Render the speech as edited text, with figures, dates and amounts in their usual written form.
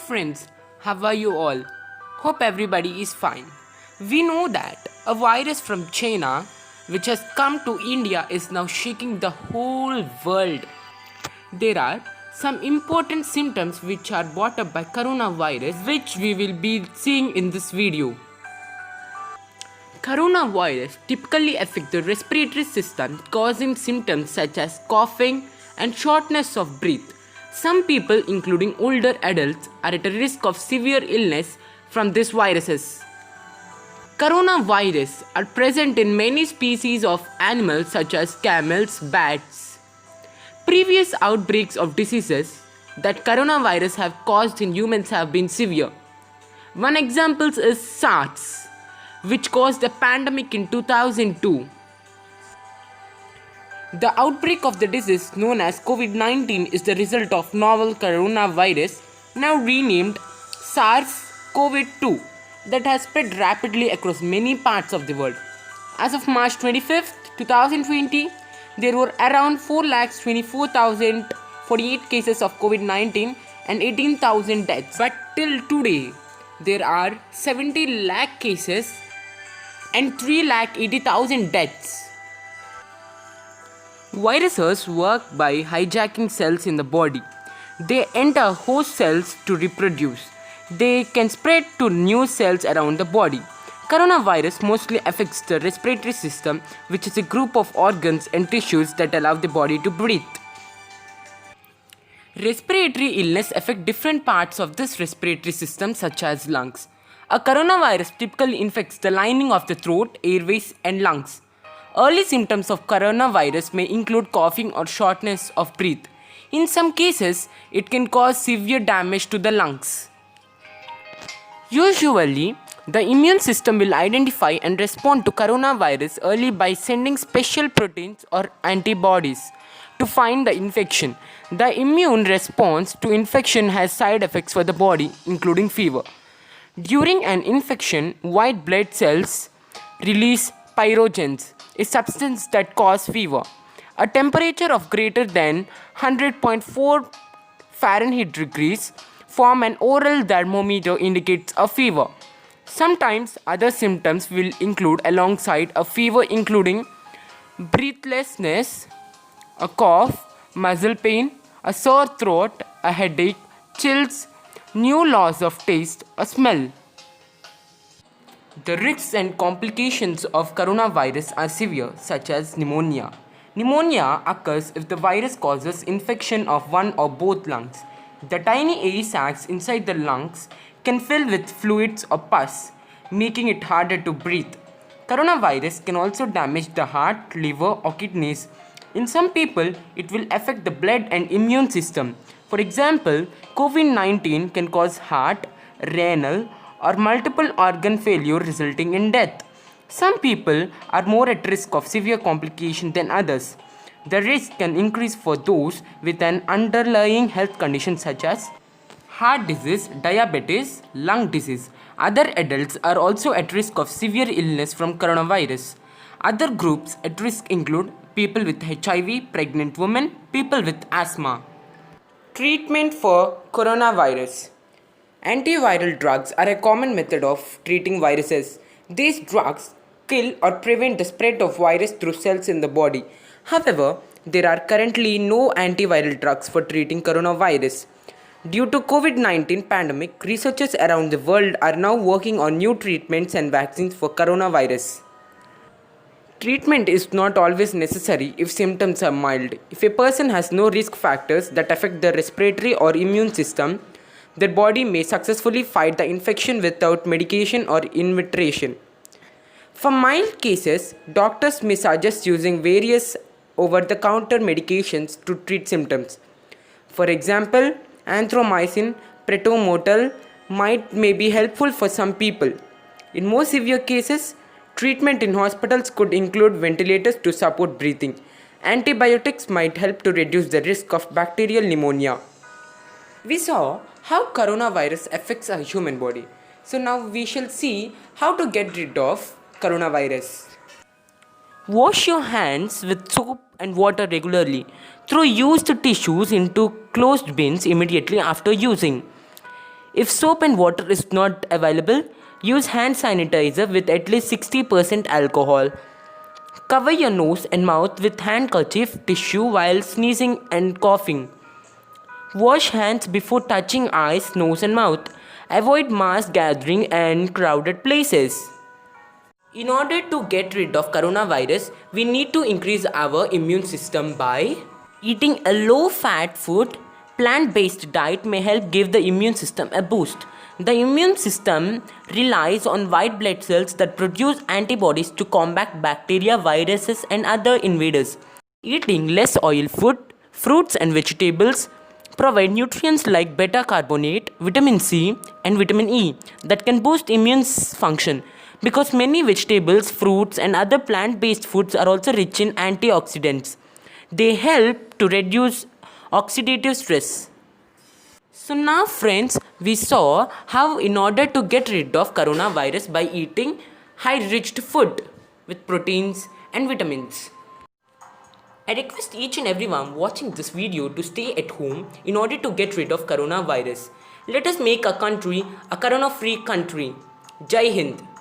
friends, how are you all? Hope everybody is fine. We know that a virus from China which has come to India is now shaking the whole world. There are some important symptoms which are brought up by coronavirus which we will be seeing in this video. Coronavirus typically affect the respiratory system, causing symptoms such as coughing and shortness of breath. Some people, including older adults, are at a risk of severe illness from these viruses. Coronavirus are present in many species of animals such as camels, bats. Previous outbreaks of diseases that coronavirus have caused in humans have been severe. One example is SARS, which caused a pandemic in 2002. The outbreak of the disease known as COVID-19 is the result of novel coronavirus, now renamed SARS-CoV-2, that has spread rapidly across many parts of the world. As of March 25, 2020, there were around 4,24,048 cases of COVID-19 and 18,000 deaths. But till today, there are 70 lakh cases and 3,80,000 deaths. Viruses work by hijacking cells in the body. They enter host cells to reproduce. They can spread to new cells around the body. Coronavirus mostly affects the respiratory system, which is a group of organs and tissues that allow the body to breathe. Respiratory illness affect different parts of this respiratory system such as lungs. A coronavirus typically infects the lining of the throat, airways and lungs. Early symptoms of coronavirus may include coughing or shortness of breath. In some cases, it can cause severe damage to the lungs. Usually, the immune system will identify and respond to coronavirus early by sending special proteins or antibodies to find the infection. The immune response to infection has side effects for the body, including fever. During an infection, white blood cells release pathogens, a substance that causes fever. A temperature of greater than 100.4 Fahrenheit degrees form an oral thermometer indicates a fever. Sometimes other symptoms will include alongside a fever including breathlessness, a cough, muscle pain, a sore throat, a headache, chills, new loss of taste, or smell. The risks and complications of coronavirus are severe, such as pneumonia. Pneumonia occurs if the virus causes infection of one or both lungs. The tiny air sacs inside the lungs can fill with fluids or pus, making it harder to breathe. Coronavirus can also damage the heart, liver, or kidneys. In some people, it will affect the blood and immune system. For example, COVID-19 can cause heart, renal, or multiple organ failure resulting in death. Some people are more at risk of severe complication than others. The risk can increase for those with an underlying health condition such as heart disease, diabetes, lung disease. Other adults are also at risk of severe illness from coronavirus. Other groups at risk include people with HIV, pregnant women, people with asthma. Treatment for coronavirus. Antiviral drugs are a common method of treating viruses. These drugs kill or prevent the spread of virus through cells in the body. However, there are currently no antiviral drugs for treating coronavirus. Due to COVID-19 pandemic, researchers around the world are now working on new treatments and vaccines for coronavirus. Treatment is not always necessary if symptoms are mild. If a person has no risk factors that affect the respiratory or immune system, their body may successfully fight the infection without medication or intervention. For mild cases, doctors may suggest using various over-the-counter medications to treat symptoms. For example, anthromycin, pretomotol may be helpful for some people. In more severe cases, treatment in hospitals could include ventilators to support breathing. Antibiotics might help to reduce the risk of bacterial pneumonia. We saw how coronavirus affects our human body. So now we shall see how to get rid of coronavirus. Wash your hands with soap and water regularly. Throw used tissues into closed bins immediately after using. If soap and water is not available, use hand sanitizer with at least 60% alcohol. Cover your nose and mouth with handkerchief tissue while sneezing and coughing. Wash hands before touching eyes, nose and mouth. Avoid mass gathering and crowded places. In order to get rid of coronavirus, we need to increase our immune system by eating a low-fat food. Plant-based diet may help give the immune system a boost. The immune system relies on white blood cells that produce antibodies to combat bacteria, viruses, and other invaders. Eating less oil food, fruits and vegetables provide nutrients like beta carbonate, vitamin C, and vitamin E that can boost immune function. Because many vegetables, fruits, and other plant-based foods are also rich in antioxidants, they help to reduce oxidative stress. So now friends, we saw how in order to get rid of coronavirus by eating high-rich food with proteins and vitamins. I request each and everyone watching this video to stay at home in order to get rid of coronavirus. Let us make our country a corona-free country. Jai Hind.